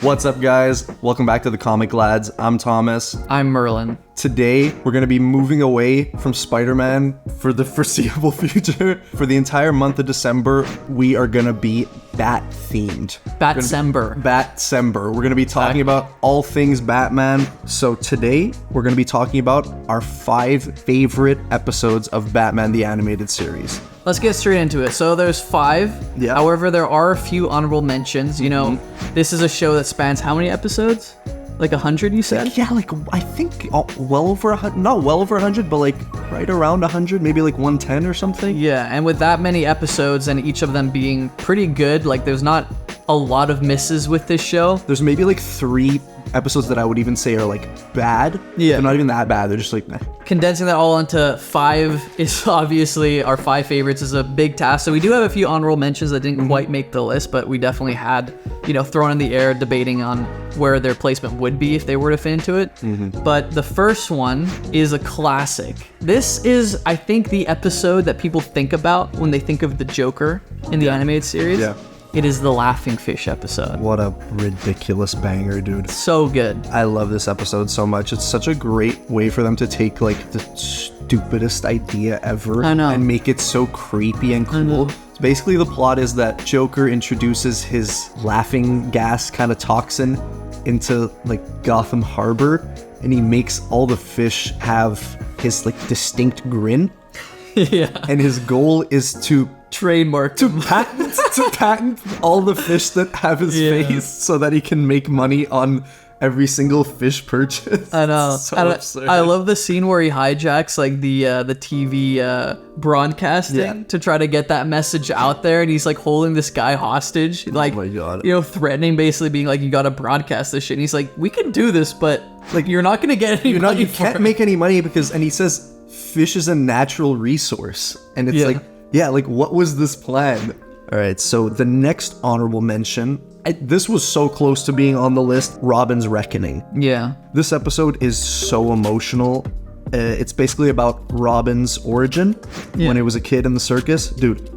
What's up, guys? Welcome back to the Comic Lads. I'm Thomas. I'm Merlin. Today, we're going to be moving away from Spider-Man for the foreseeable future. For the entire month of December, we are going to be Bat-themed. Bat-sember. Bat-sember. We're going to be talking about all things Batman. So today, we're going to be talking about our 5 favorite episodes of Batman the Animated Series. Let's get straight into it. So there's 5. Yeah. However, there are a few honorable mentions. You know, this is a show that spans how many episodes? Like 100, you said? Yeah, like, I think well over 100, not well over 100, but like right around 100, maybe like 110 or something. Yeah, and with that many episodes and each of them being pretty good, like there's not a lot of misses with this show. There's maybe like 3 episodes that I would even say are like bad. Yeah. They're not even that bad. They're just like, meh. Condensing that all into 5 is obviously our 5 favorites is a big task. So we do have a few honorable mentions that didn't quite make the list, but we definitely had, you know, thrown in the air debating on where their placement would be if they were to fit into it. But the first one is a classic. This is, I think, the episode that people think about when they think of the Joker in the animated series. Yeah. It is the Laughing Fish episode. What a ridiculous banger, dude. So good. I love this episode so much. It's such a great way for them to take like the stupidest idea ever I know. and make it so creepy and cool. So basically the plot is that Joker introduces his laughing gas kind of toxin into like Gotham Harbor, and he makes all the fish have his like distinct grin. Yeah. And his goal is to Trademark. patent all the fish that have his face so that he can make money on every single fish purchase. I know. So And absurd. I love the scene where he hijacks like the TV broadcasting to try to get that message out there, and he's like holding this guy hostage, like, Oh my God. you know, threatening, basically being like, you gotta broadcast this shit. And he's like, we can do this, but like you're not gonna get any money You for can't it. make any money because, and he says fish is a natural resource, and it's like what was this plan? All right, so the next honorable mention, this was so close to being on the list, Robin's Reckoning. Yeah. This episode is so emotional. It's basically about Robin's origin when he was a kid in the circus. Dude,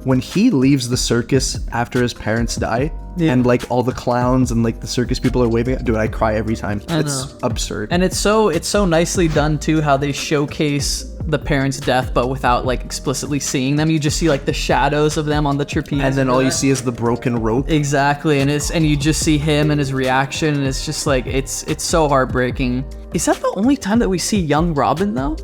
when he leaves the circus after his parents die, and like all the clowns and like the circus people are waving at, dude, I cry every time. It's absurd. And it's so nicely done too, how they showcase the parents' death, but without like explicitly seeing them. You just see like the shadows of them on the trapeze. And then all you see is the broken rope. Exactly, and you just see him and his reaction, and it's just like it's so heartbreaking. Is that the only time that we see young Robin though?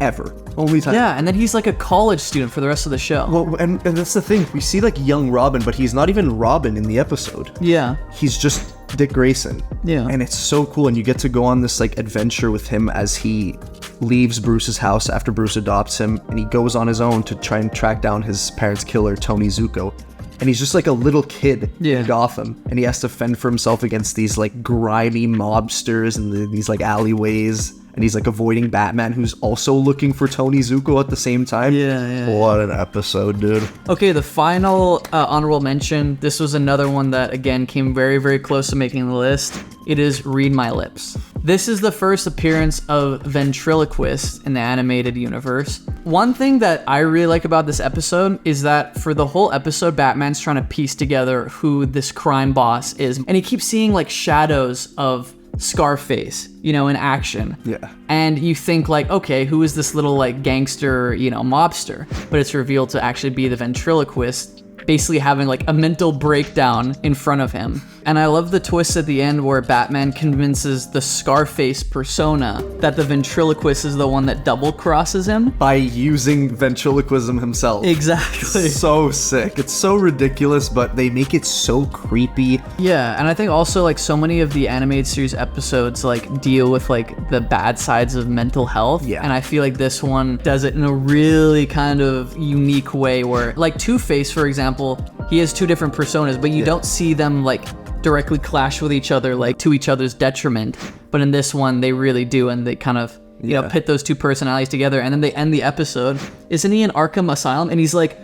Ever. Only time. Yeah, and then he's like a college student for the rest of the show. Well, and that's the thing. We see like young Robin, but he's not even Robin in the episode. Yeah. He's just Dick Grayson. Yeah. And it's so cool, and you get to go on this like adventure with him as he leaves Bruce's house after Bruce adopts him, and he goes on his own to try and track down his parents' killer, Tony Zuko. And he's just like a little kid in Gotham, and he has to fend for himself against these like grimy mobsters and these like alleyways. And he's like avoiding Batman, who's also looking for Tony Zuko at the same time. Yeah. What an episode, dude. Okay, the final honorable mention. This was another one that, again, came very, very close to making the list. It is Read My Lips. This is the first appearance of Ventriloquist in the animated universe. One thing that I really like about this episode is that for the whole episode, Batman's trying to piece together who this crime boss is. And he keeps seeing like shadows of Scarface, you know, in action. Yeah. And you think like, okay, who is this little like gangster, you know, mobster? But it's revealed to actually be the ventriloquist, basically having like a mental breakdown in front of him. And I love the twist at the end where Batman convinces the Scarface persona that the ventriloquist is the one that double crosses him. By using ventriloquism himself. Exactly. So sick. It's so ridiculous, but they make it so creepy. Yeah, and I think also like so many of the animated series episodes like deal with like the bad sides of mental health. Yeah. And I feel like this one does it in a really kind of unique way where like Two-Face, for example, he has 2 different personas, but you don't see them like directly clash with each other like to each other's detriment. But in this one they really do, and they kind of you know pit those 2 personalities together, and then they end the episode. Isn't he in Arkham Asylum? And he's like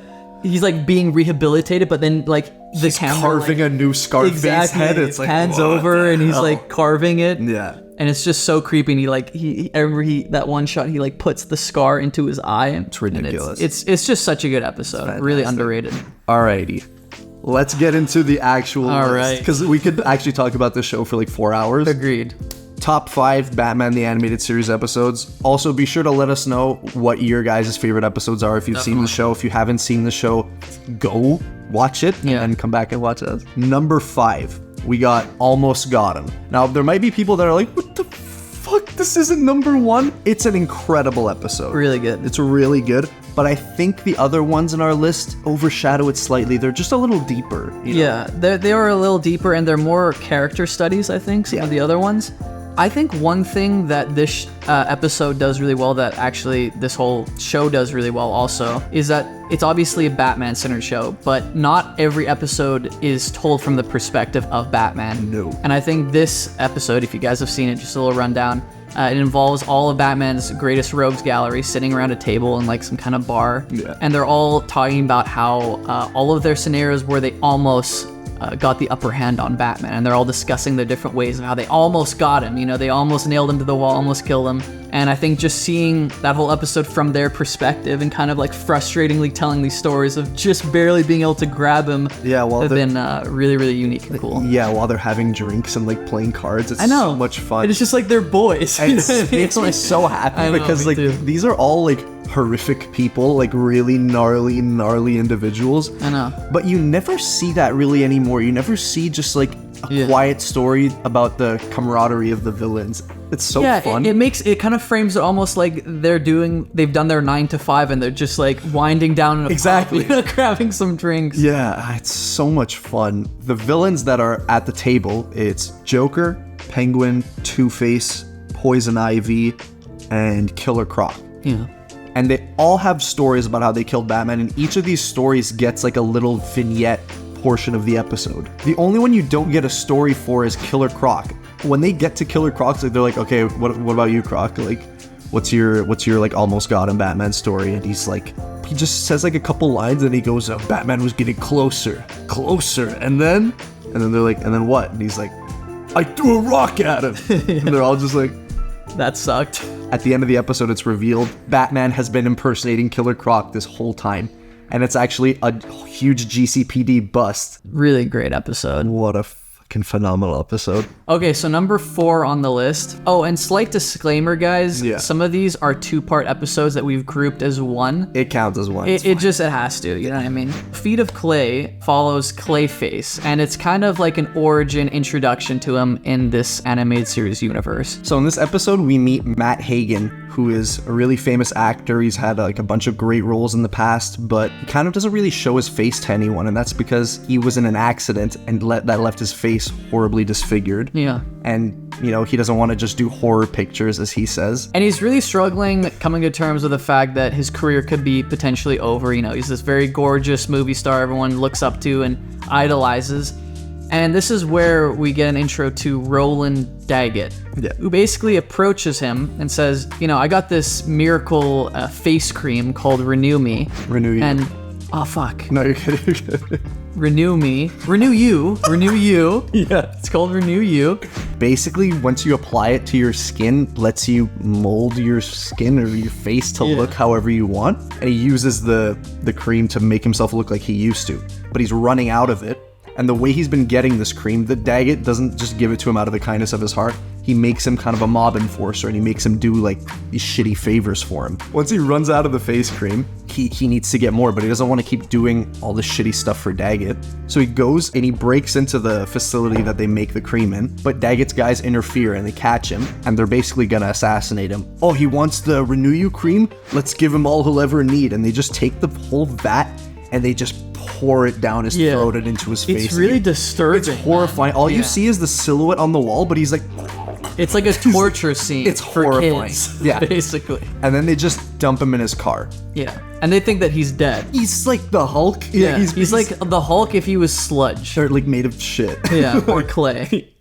being rehabilitated, but then like the He's camera carving like, a new Scarface head. It's like pans what over the and he's hell? like carving it. Yeah. And it's just so creepy. And he that one shot, he like puts the scar into his eye. And It's ridiculous. It's just such a good episode. Really underrated. Alrighty. let's get into the actual All list. right. Because we could actually talk about this show for like 4 hours. Agreed. Top 5 Batman the Animated Series episodes. Also, be sure to let us know what your guys' favorite episodes are if you've seen the show. If you haven't seen the show, go watch it and come back and watch us. Number 5, we got Almost Got Him. Now, there might be people that are like, what the fuck? This isn't number 1? It's an incredible episode. Really good. It's really good. But I think the other ones in our list overshadow it slightly. They're just a little deeper. You know? Yeah, they are a little deeper, and they're more character studies, I think, some of the other ones. I think one thing that this episode does really well, that actually this whole show does really well also, is that it's obviously a Batman-centered show, but not every episode is told from the perspective of Batman. No. And I think this episode, if you guys have seen it, just a little rundown, it involves all of Batman's greatest rogues gallery sitting around a table in like some kind of bar. Yeah. And they're all talking about how all of their scenarios where they almost got the upper hand on Batman, and they're all discussing the different ways of how they almost got him. You know, they almost nailed him to the wall, almost killed him. And I think just seeing that whole episode from their perspective and kind of like frustratingly telling these stories of just barely being able to grab him, have been really, really unique and cool. Yeah, while they're having drinks and like playing cards, it's so much fun. And it's just like they're boys. And it makes me so happy because like these are all like horrific people, like really gnarly individuals. I know. But you never see that really anymore. You never see just like a quiet story about the camaraderie of the villains. It's so fun. It kind of frames it almost like they've done their 9 to 5 and they're just like winding down in a pub, you know, grabbing some drinks. Yeah, it's so much fun. The villains that are at the table, it's Joker, Penguin, Two-Face, Poison Ivy, and Killer Croc. Yeah. And they all have stories about how they killed Batman, and each of these stories gets like a little vignette portion of the episode. The only one you don't get a story for is Killer Croc. When they get to Killer Croc, they're like, okay, what about you, Croc? Like, what's your like almost got him Batman story? And he's like, he just says like a couple lines, and he goes, Batman was getting closer, and then they're like, and then what? And he's like, I threw a rock at him. And they're all just like, that sucked. At the end of the episode, it's revealed Batman has been impersonating Killer Croc this whole time. And it's actually a huge GCPD bust. Really great episode. What a fucking phenomenal episode. Okay, so number 4 on the list. Oh, and slight disclaimer, guys. Yeah. Some of these are 2-part episodes that we've grouped as one. It counts as one. It has to, you know what I mean? Feet of Clay follows Clayface, and it's kind of like an origin introduction to him in this animated series universe. So in this episode, we meet Matt Hagen, who is a really famous actor. He's had like a bunch of great roles in the past, but he kind of doesn't really show his face to anyone, and that's because he was in an accident and that left his face horribly disfigured. Yeah. And, you know, he doesn't want to just do horror pictures, as he says. And he's really struggling coming to terms with the fact that his career could be potentially over. You know, he's this very gorgeous movie star everyone looks up to and idolizes. And this is where we get an intro to Roland Daggett, who basically approaches him and says, you know, I got this miracle face cream called Renew Me. Renew You. And, oh, fuck. No, you're kidding. Renew Me. Renew You. Renew You. Yeah. It's called Renew You. Basically, once you apply it to your skin, lets you mold your skin or your face to look however you want. And he uses the cream to make himself look like he used to. But he's running out of it. And the way he's been getting this cream, the Daggett doesn't just give it to him out of the kindness of his heart. He makes him kind of a mob enforcer, and he makes him do like these shitty favors for him. Once he runs out of the face cream, he needs to get more, but he doesn't want to keep doing all this shitty stuff for Daggett. So he goes and he breaks into the facility that they make the cream in, but Daggett's guys interfere and they catch him, and they're basically gonna assassinate him. Oh, he wants the Renew You cream? Let's give him all he'll ever need. And they just take the whole vat and they just pour it down his throat and into his face. It's really disturbing. It's horrifying. All you see is the silhouette on the wall, but he's like... It's like a torture scene. It's for horrifying. Kids, yeah. Basically. And then they just dump him in his car. Yeah. And they think that he's dead. He's like the Hulk. Yeah, he's like the Hulk if he was sludge. Or like made of shit. Yeah, or clay.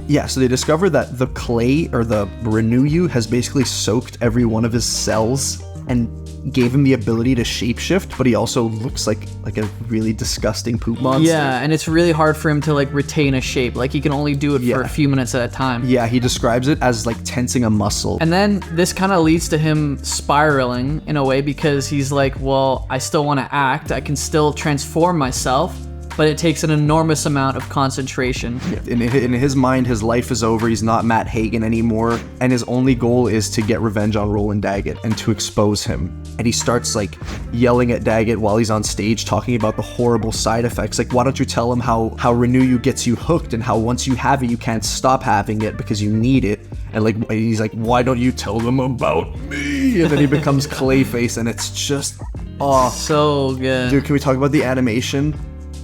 Yeah, so they discover that the clay, or the Renew You, has basically soaked every one of his cells and gave him the ability to shapeshift, but he also looks like a really disgusting poop monster. Yeah, and it's really hard for him to like retain a shape. Like he can only do it for a few minutes at a time. Yeah, he describes it as like tensing a muscle. And then this kind of leads to him spiraling in a way, because he's like, well, I still want to act. I can still transform myself. but it takes an enormous amount of concentration. In his mind, his life is over. He's not Matt Hagen anymore, and his only goal is to get revenge on Roland Daggett and to expose him. And he starts like yelling at Daggett while he's on stage, talking about the horrible side effects. Like, why don't you tell him how Renew You gets you hooked, and how once you have it, you can't stop having it because you need it. And like, he's like, why don't you tell them about me? And then he becomes Clayface, and it's just, oh, so good. Dude, can we talk about the animation?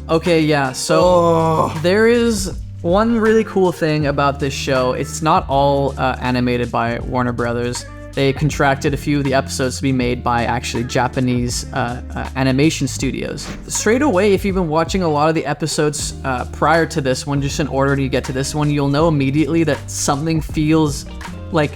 Okay, yeah. So there is one really cool thing about this show. It's not all animated by Warner Brothers. They contracted a few of the episodes to be made by actually Japanese animation studios. Straight away, if you've been watching a lot of the episodes prior to this one, just in order to get to this one, you'll know immediately that something feels like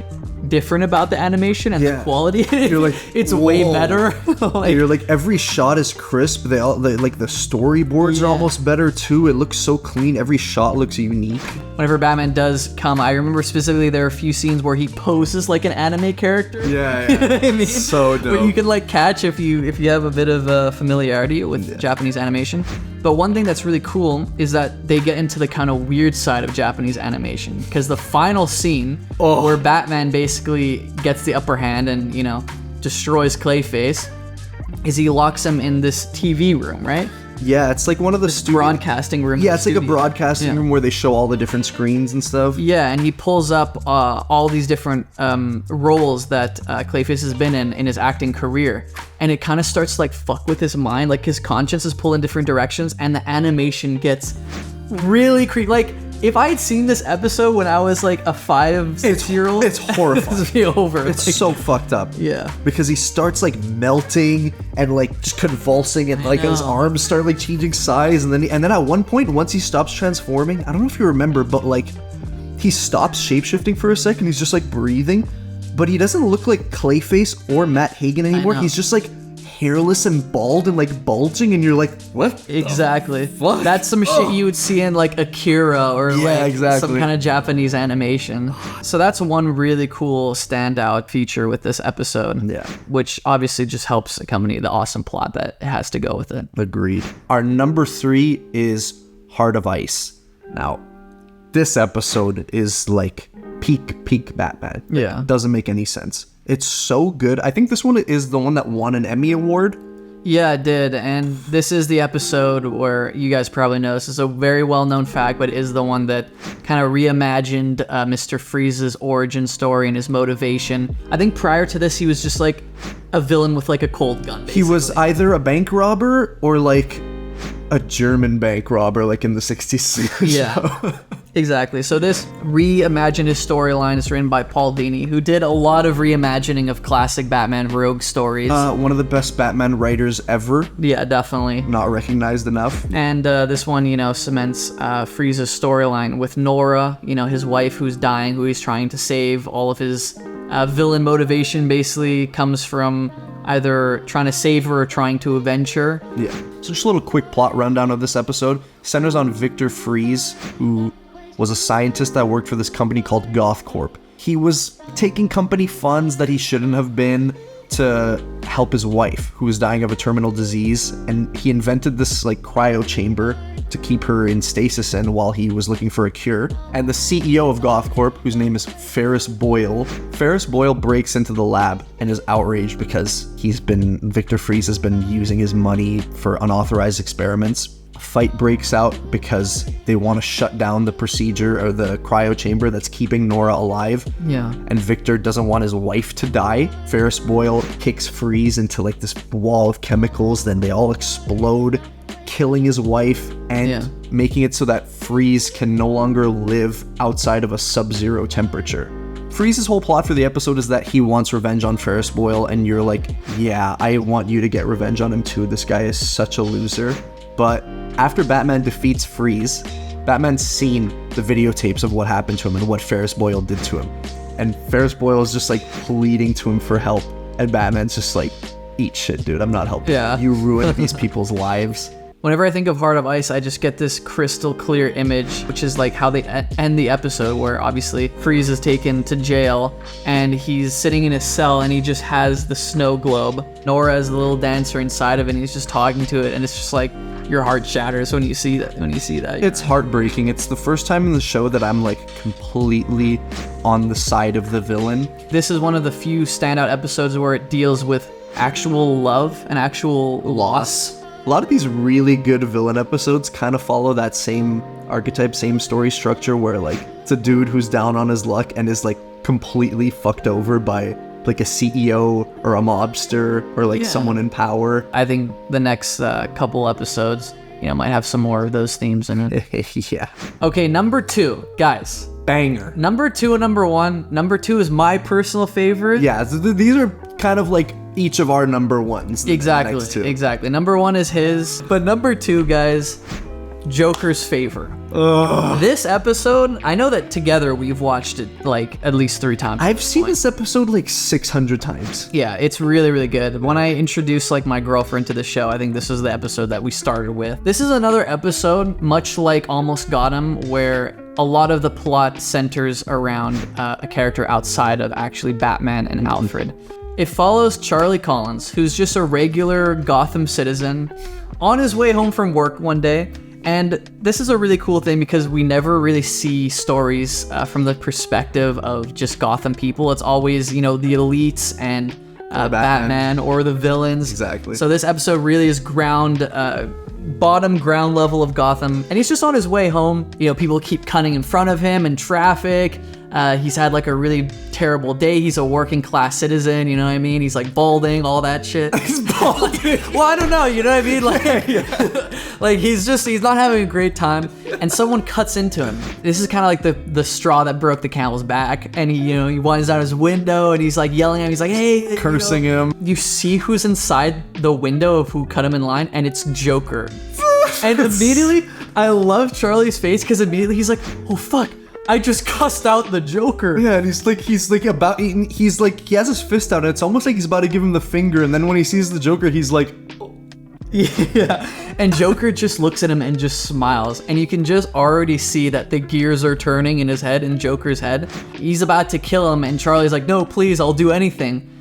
different about the animation and the quality. You're like, it's way better. Like, you're like, every shot is crisp. They like the storyboards are almost better too. It looks so clean. Every shot looks unique. Whenever Batman does come, I remember specifically there are a few scenes where he poses like an anime character. Yeah. You know what I mean? So dope. Where you can like catch if you have a bit of familiarity with Japanese animation. But one thing that's really cool is that they get into the kind of weird side of Japanese animation, because the final scene where Batman basically gets the upper hand and, you know, destroys Clayface is he locks him in this TV room, right? Yeah, it's like one of the broadcasting rooms. Yeah, it's like a broadcasting room where they show all the different screens and stuff. Yeah, and he pulls up all these different roles that Clayface has been in his acting career, and it kind of starts to like fuck with his mind, like his conscience is pulled in different directions, and the animation gets really creepy. Like, if I had seen this episode when I was like a 5-6-year-old, it's horrifying. It'd be over. It's like, so fucked up. Yeah. Because he starts like melting and like just convulsing, and like his arms start like changing size, and then at one point, once he stops transforming, I don't know if you remember, but like he stops shapeshifting for a second. He's just like breathing, but he doesn't look like Clayface or Matt Hagen anymore. He's just like hairless and bald and like bulging, and you're like, what? Exactly. That's some shit you would see in like Akira or some kind of Japanese animation. So that's one really cool standout feature with this episode. Yeah. Which obviously just helps accompany the awesome plot that has to go with it. Agreed. Our number 3 is Heart of Ice. Now, this episode is like peak Batman. Yeah. It doesn't make any sense. It's so good. I think this one is the one that won an Emmy Award. Yeah, it did. And this is the episode where you guys probably know this is a very well-known fact, but it is the one that kind of reimagined Mr. Freeze's origin story and his motivation. I think prior to this, he was just like a villain with like a cold gun, basically. He was either a bank robber or like a German bank robber, like in the 60s. Yeah. Exactly. So this reimagined his storyline is written by Paul Dini, who did a lot of reimagining of classic Batman rogue stories. One of the best Batman writers ever. Yeah, definitely. Not recognized enough. And this one, you know, cements Freeze's storyline with Nora, you know, his wife who's dying, who he's trying to save. All of his villain motivation basically comes from either trying to save her or trying to avenge her. Yeah. So just a little quick plot rundown of this episode. Centers on Victor Freeze, who was a scientist that worked for this company called Goth Corp. He was taking company funds that he shouldn't have been to help his wife, who was dying of a terminal disease, and he invented this like cryo chamber to keep her in stasis in while he was looking for a cure. And the CEO of Goth Corp, whose name is Ferris Boyle breaks into the lab and is outraged because Victor Freeze has been using his money for unauthorized experiments. A fight breaks out because they want to shut down the procedure or the cryo chamber that's keeping Nora alive. Yeah. And Victor doesn't want his wife to die. Ferris Boyle kicks Freeze into like this wall of chemicals, then they all explode, killing his wife and making it so that Freeze can no longer live outside of a sub-zero temperature. Freeze's whole plot for the episode is that he wants revenge on Ferris Boyle, and you're like, yeah, I want you to get revenge on him too. This guy is such a loser. But after Batman defeats Freeze, Batman's seen the videotapes of what happened to him and what Ferris Boyle did to him. And Ferris Boyle is just like pleading to him for help. And Batman's just like, eat shit, dude. I'm not helping. Yeah. You ruined these people's lives. Whenever I think of Heart of Ice, I just get this crystal clear image, which is like how they end the episode, where obviously Freeze is taken to jail and he's sitting in his cell and he just has the snow globe. Nora is the little dancer inside of it and he's just talking to it, and it's just like your heart shatters when you see that. It's heartbreaking. It's the first time in the show that I'm like completely on the side of the villain. This is one of the few standout episodes where it deals with actual love and actual loss. A lot of these really good villain episodes kind of follow that same archetype, same story structure where like it's a dude who's down on his luck and is like completely fucked over by like a CEO or a mobster or like someone in power. I think the next couple episodes, might have some more of those themes in it. Yeah. Okay, number 2, guys. Banger. Number 2 and number 1. Number 2 is my personal favorite. Yeah, these are kind of like each of our number ones. Exactly. Number 1 is his, but number 2, guys, Joker's Favor. Ugh. This episode, I know that together we've watched it like at least 3 times. I've seen this episode like 600 times. Yeah, it's really, really good. When I introduced like my girlfriend to the show, I think this is the episode that we started with. This is another episode, much like Almost Got Him, where a lot of the plot centers around a character outside of actually Batman and Alfred. It follows Charlie Collins, who's just a regular Gotham citizen, on his way home from work one day. And this is a really cool thing because we never really see stories from the perspective of just Gotham people. It's always, the elites and Batman or the villains. Exactly. So this episode really is bottom ground level of Gotham. And he's just on his way home. People keep cutting in front of him in traffic. He's had like a really terrible day. He's a working class citizen, you know what I mean? He's like balding, all that shit. He's balding. Well, I don't know, you know what I mean? Like, like he's not having a great time. And someone cuts into him. This is kind of like the straw that broke the camel's back. And he winds out his window and he's like yelling at him. He's like, hey, cursing him. You see who's inside the window of who cut him in line, and it's Joker. And immediately, I love Charlie's face because immediately he's like, oh fuck, I just cussed out the Joker. Yeah, and he has his fist out, and it's almost like he's about to give him the finger, and then when he sees the Joker, he's like, oh. Yeah. And Joker just looks at him and just smiles, and you can just already see that the gears are turning in his head, in Joker's head. He's about to kill him, and Charlie's like, no, please, I'll do anything.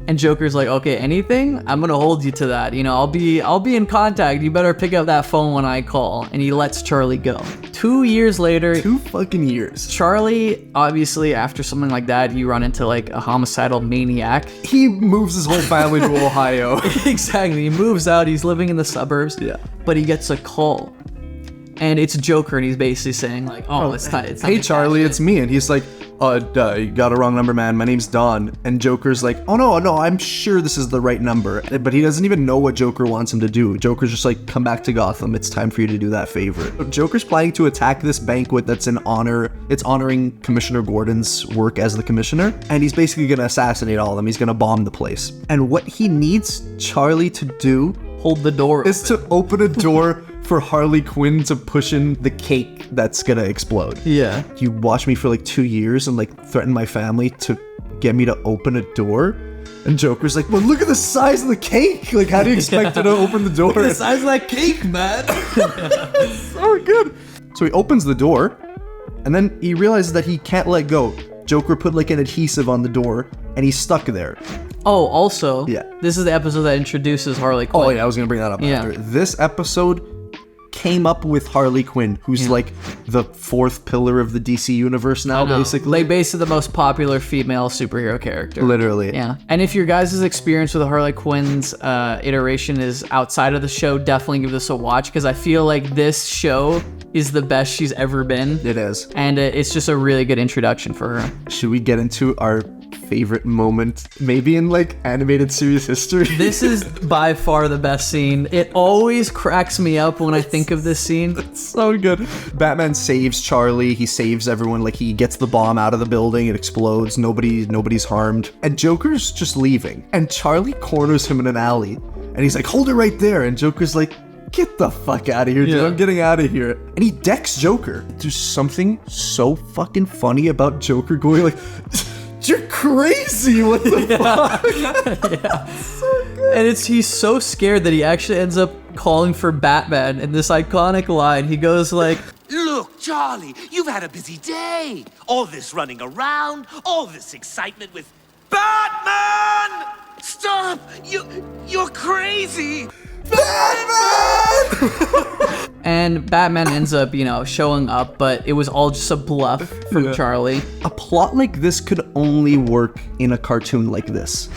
And Joker's like, okay, anything? I'm gonna hold you to that. I'll be in contact. You better pick up that phone when I call. And he lets Charlie go. 2 years later. 2 fucking years. Charlie, obviously, after something like that, you run into like a homicidal maniac. He moves his whole family to Ohio. Exactly. He moves out. He's living in the suburbs. Yeah. But he gets a call. And it's Joker, and he's basically saying like, it's time. Hey, Charlie, it's me. And he's like, you got a wrong number, man. My name's Don. And Joker's like, oh, no, I'm sure this is the right number. But he doesn't even know what Joker wants him to do. Joker's just like, come back to Gotham. It's time for you to do that favor. Joker's planning to attack this banquet that's it's honoring Commissioner Gordon's work as the commissioner. And he's basically going to assassinate all of them. He's going to bomb the place. And what he needs Charlie to do, hold the door, is to open a door for Harley Quinn to push in the cake that's gonna explode. Yeah. You watched me for like 2 years and like threatened my family to get me to open a door? And Joker's like, well, look at the size of the cake. Like, how do you expect her to open the door? Look at the size of that cake, man. So good. So he opens the door, and then he realizes that he can't let go. Joker put like an adhesive on the door, and he's stuck there. Oh, also, yeah, this is the episode that introduces Harley Quinn. Oh yeah, I was gonna bring that up after. This episode came up with Harley Quinn, who's like the 4th pillar of the DC universe now, basically. Like basically the most popular female superhero character. Literally. Yeah. And if your guys' experience with Harley Quinn's iteration is outside of the show, definitely give this a watch, because I feel like this show is the best she's ever been. It is. And it's just a really good introduction for her. Should we get into our favorite moment, maybe in like animated series history? This is by far the best scene. It always cracks me up when I think of this scene. It's so good. Batman saves Charlie. He saves everyone. Like, he gets the bomb out of the building. It explodes. Nobody's harmed. And Joker's just leaving. And Charlie corners him in an alley. And he's like, hold it right there. And Joker's like, get the fuck out of here, dude. I'm getting out of here. And he decks Joker. There's something so fucking funny about Joker going like, you're crazy. What the fuck? Yeah. So good. And he's so scared that he actually ends up calling for Batman in this iconic line. He goes like, look, Charlie, you've had a busy day. All this running around, all this excitement with Batman! Stop! You're crazy! Batman! And Batman ends up, showing up, but it was all just a bluff from Charlie. A plot like this could only work in a cartoon like this.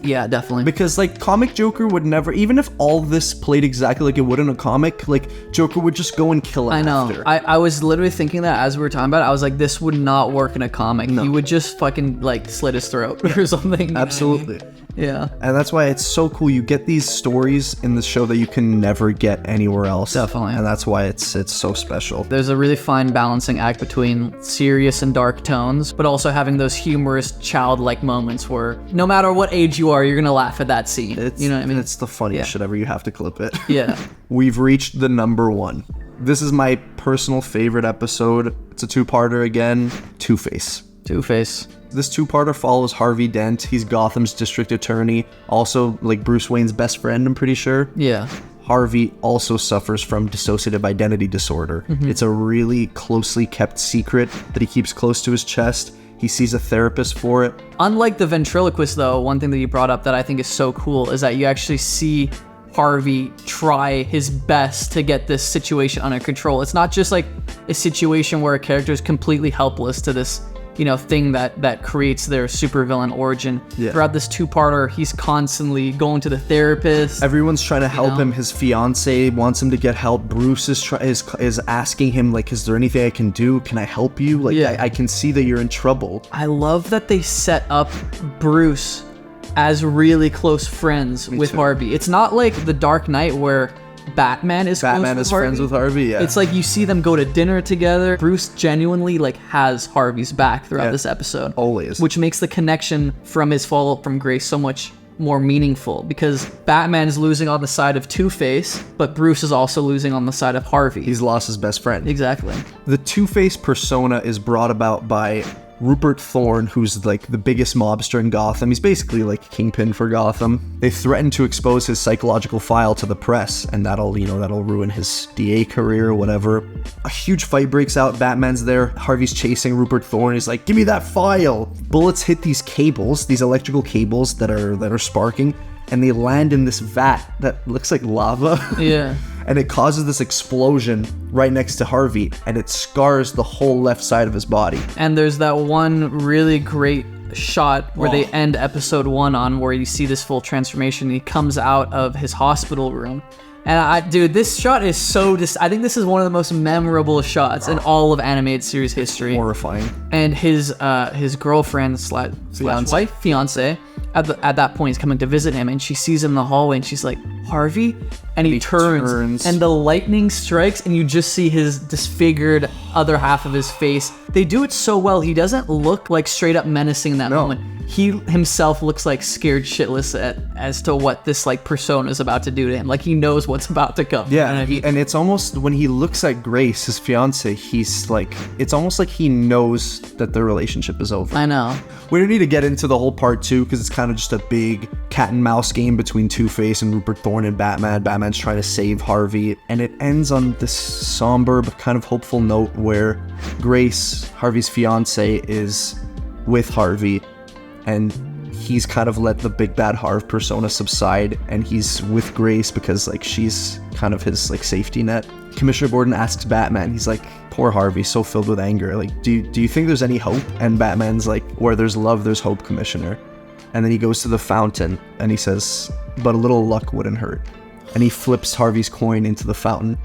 Yeah, definitely. Because, like, comic Joker would never, even if all this played exactly like it would in a comic, like, Joker would just go and kill him I know. after. I was literally thinking that as we were talking about it. I was like, this would not work in a comic. No. He would just fucking, like, slit his throat or something. You know what I mean? Absolutely. Yeah. And that's why it's so cool. You get these stories in the show that you can never get anywhere else. Definitely. And that's why it's so special. There's a really fine balancing act between serious and dark tones, but also having those humorous, childlike moments where no matter what age you are, you're gonna laugh at that scene. You know what I mean? It's the funniest shit ever. You have to clip it. Yeah. We've reached the number one. This is my personal favorite episode. It's a two-parter again. Two-Face. Two-Face. This two-parter follows Harvey Dent. He's Gotham's district attorney. Also, like, Bruce Wayne's best friend, I'm pretty sure. Yeah. Harvey also suffers from dissociative identity disorder. It's a really closely kept secret that he keeps close to his chest. He sees a therapist for it. Unlike the ventriloquist, though, one thing that you brought up that I think is so cool is that you actually see Harvey try his best to get this situation under control. It's not just like a situation where a character is completely helpless to this thing that creates their supervillain origin. Yeah. Throughout this two-parter, he's constantly going to the therapist. Everyone's trying to help him. His fiance wants him to get help. Bruce is asking him, like, is there anything I can do? Can I help you? Like, I can see that you're in trouble. I love that they set up Bruce as really close friends with Harvey. It's not like The Dark Knight where Batman is friends with Harvey. Yeah, it's like you see them go to dinner together. Bruce genuinely has Harvey's back throughout this episode, always, which makes the connection from his fall from grace so much more meaningful, because Batman is losing on the side of Two-Face, but Bruce is also losing on the side of Harvey. He's lost his best friend. Exactly. The Two-Face persona is brought about by Rupert Thorne, who's like the biggest mobster in Gotham. He's basically like Kingpin for Gotham. They threaten to expose his psychological file to the press, and that'll ruin his DA career or whatever. A huge fight breaks out. Batman's there. Harvey's chasing Rupert Thorne. He's like, "Give me that file!" Bullets hit these cables, these electrical cables that are sparking, and they land in this vat that looks like lava. Yeah. And it causes this explosion right next to Harvey, and it scars the whole left side of his body. And there's that one really great shot where they end episode 1 on, where you see this full transformation. He comes out of his hospital room. And dude, this shot is so I think this is one of the most memorable shots in all of animated series history. Horrifying. And his girlfriend slash fiance at that point is coming to visit him, and she sees him in the hallway, and she's like, "Harvey?" And he turns, and the lightning strikes, and you just see his disfigured other half of his face. They do it so well. He doesn't look like straight up menacing in that moment. He himself looks like scared shitless as to what this like persona is about to do to him. Like, he knows what's about to come. Yeah, and it's almost, when he looks at Grace, his fiance, he's like, it's almost like he knows that their relationship is over. I know. We don't need to get into the whole part 2, because it's kind of just a big cat and mouse game between Two-Face and Rupert Thorne and Batman. Batman's trying to save Harvey, and it ends on this somber but kind of hopeful note where Grace, Harvey's fiance, is with Harvey, and he's kind of let the big bad Harv persona subside, and he's with Grace because like she's kind of his like safety net. Commissioner Gordon asks Batman, he's like, "Poor Harvey, so filled with anger. Like, do you think there's any hope?" And Batman's like, "Where there's love, there's hope, Commissioner." And then he goes to the fountain and he says, "But a little luck wouldn't hurt." And he flips Harvey's coin into the fountain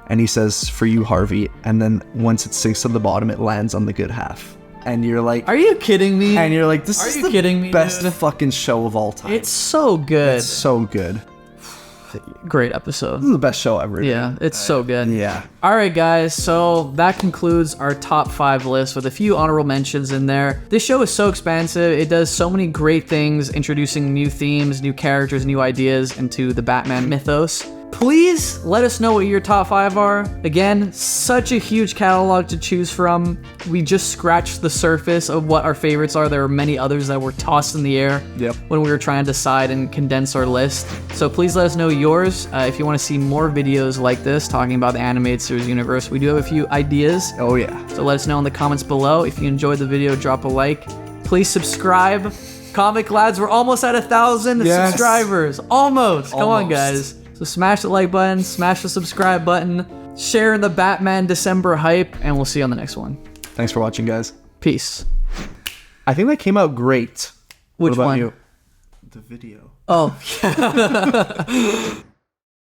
and he says, "For you, Harvey." And then once it sinks to the bottom, it lands on the good half. And you're like, "Are you kidding me?" And you're like, "This is the best fucking show of all time." It's so good. It's so good. Great episode. This is the best show ever. Yeah, it's so good. Yeah. All right, guys. So that concludes our top 5 list with a few honorable mentions in there. This show is so expansive. It does so many great things, introducing new themes, new characters, new ideas into the Batman mythos. Please let us know what your top 5 are. Again, such a huge catalog to choose from. We just scratched the surface of what our favorites are. There are many others that were tossed in the air when we were trying to decide and condense our list. So please let us know yours. If you want to see more videos like this talking about the animated series universe, we do have a few ideas. Oh yeah. So let us know in the comments below. If you enjoyed the video, drop a like. Please subscribe. Comic Lads, we're almost at 1,000 subscribers. Almost. Come on, guys. So smash the like button, smash the subscribe button, share the Batman December hype, and we'll see you on the next one. Thanks for watching, guys. Peace. I think that came out great. Which what about one? you? The video. Oh.